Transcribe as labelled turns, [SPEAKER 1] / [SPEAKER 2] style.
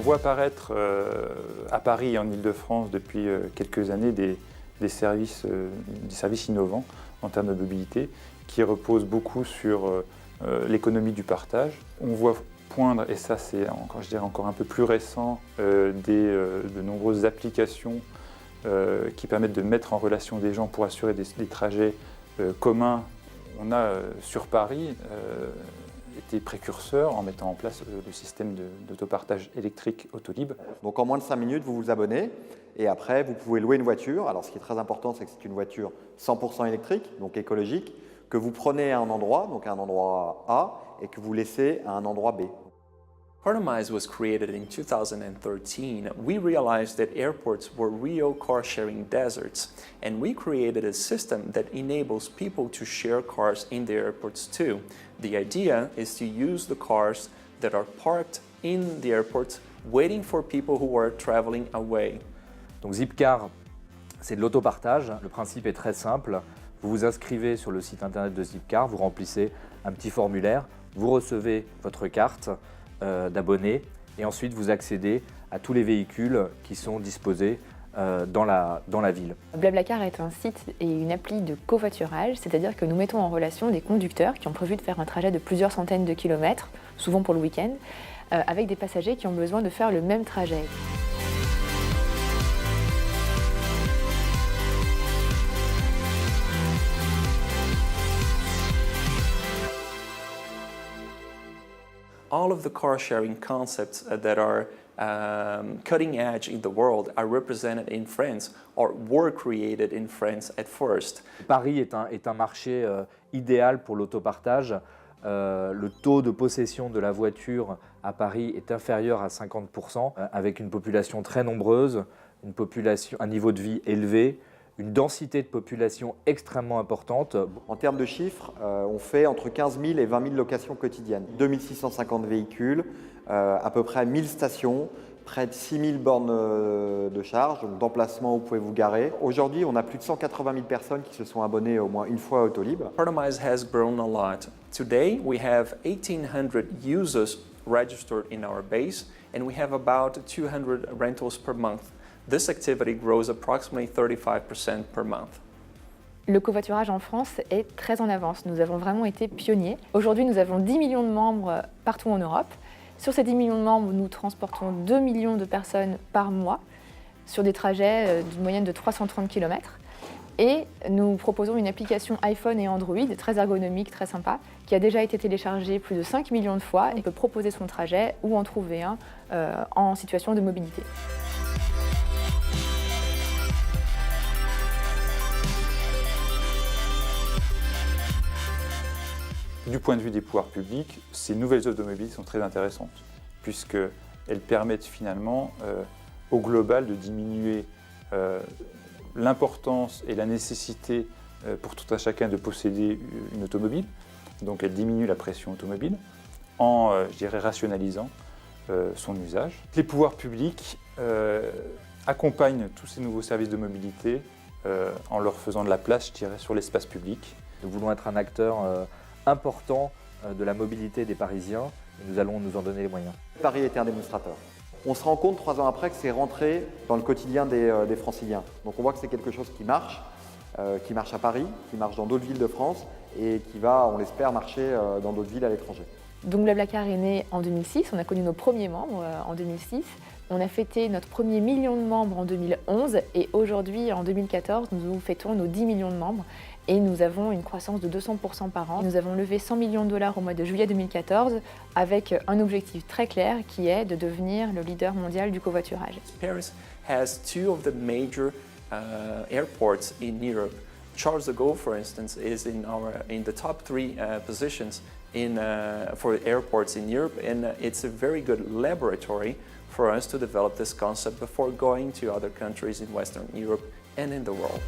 [SPEAKER 1] voit apparaître à Paris et en Île-de-France depuis quelques années des services innovants en termes de mobilité qui reposent beaucoup sur l'économie du partage. On voit poindre, et ça c'est encore, je dirais, encore un peu plus récent, de nombreuses applications qui permettent de mettre en relation des gens pour assurer des trajets communs. On a sur Paris été précurseur en mettant en place le système d'autopartage électrique Autolib.
[SPEAKER 2] Donc en moins de 5 minutes, vous vous abonnez et après vous pouvez louer une voiture. Alors ce qui est très important, c'est que c'est une voiture 100% électrique, donc écologique, que vous prenez à un endroit, donc à un endroit A, et que vous laissez à un endroit B.
[SPEAKER 3] Partomize was created in 2013. We realized that airports were real car-sharing deserts, and we created a system that enables people to share cars in the airports too. The idea is to use the cars that are parked in the airports, waiting for people who are traveling away.
[SPEAKER 4] Donc Zipcar, c'est de l'autopartage. Le principe est très simple. Vous vous inscrivez sur le site internet de Zipcar, vous remplissez un petit formulaire, vous recevez votre carte d'abonné et ensuite vous accédez à tous les véhicules qui sont disposés dans la ville.
[SPEAKER 5] Blablacar est un site et une appli de covoiturage, c'est-à-dire que nous mettons en relation des conducteurs qui ont prévu de faire un trajet de plusieurs centaines de kilomètres, souvent pour le week-end, avec des passagers qui ont besoin de faire le même trajet.
[SPEAKER 3] All of the car-sharing concepts that are cutting edge in the world are represented in France or were created in France at first.
[SPEAKER 4] Paris est un marché idéal pour l'autopartage. Le taux de possession de la voiture à Paris est inférieur à 50%, avec une population très nombreuse, un niveau de vie élevé, une densité de population extrêmement importante.
[SPEAKER 2] En termes de chiffres, on fait entre 15 000 et 20 000 locations quotidiennes. 2650 véhicules, à peu près 1000 stations, près de 6000 bornes de charge, donc d'emplacement où vous pouvez vous garer. Aujourd'hui, on a plus de 180 000 personnes qui se sont abonnées au moins une fois à Autolib.
[SPEAKER 3] Partomize has grown a lot. Today, we have 1,800 users registered in our base, and we have about 200 rentals per month. This activity grows approximately 35% per month.
[SPEAKER 5] Le covoiturage en France est très en avance. Nous avons vraiment été pionniers. Aujourd'hui, nous avons 10 millions de membres partout en Europe. Sur ces 10 millions de membres, nous transportons 2 millions de personnes par mois sur des trajets d'une moyenne de 330 km. Et nous proposons une application iPhone et Android très ergonomique, très sympa, qui a déjà été téléchargée plus de 5 millions de fois et peut proposer son trajet ou en trouver un en situation de mobilité.
[SPEAKER 1] Du point de vue des pouvoirs publics, ces nouvelles offres de mobilité sont très intéressantes, puisqu'elles permettent finalement au global de diminuer l'importance et la nécessité pour tout un chacun de posséder une automobile. Donc elles diminuent la pression automobile en, je dirais, rationalisant son usage. Les pouvoirs publics accompagnent tous ces nouveaux services de mobilité en leur faisant de la place, je dirais, sur l'espace public.
[SPEAKER 4] Nous voulons être un acteur important de la mobilité des Parisiens et nous allons nous en donner les moyens.
[SPEAKER 2] Paris était un démonstrateur. On se rend compte 3 ans après que c'est rentré dans le quotidien des Franciliens. Donc on voit que c'est quelque chose qui marche à Paris, qui marche dans d'autres villes de France et qui va, on l'espère, marcher dans d'autres villes à l'étranger.
[SPEAKER 5] Donc Blablacar est né en 2006, on a connu nos premiers membres en 2006. On a fêté notre premier million de membres en 2011 et aujourd'hui, en 2014, nous fêtons nos 10 millions de membres et nous avons une croissance de 200% par an. Nous avons levé 100 millions de dollars au mois de juillet 2014 avec un objectif très clair qui est de devenir le leader mondial du covoiturage.
[SPEAKER 3] Paris has 2 of the major airports in Europe. Charles de Gaulle, for instance, is in the top 3 positions for airports in Europe, and it's a very good laboratory for us to develop this concept before going to other countries in Western Europe and in the world.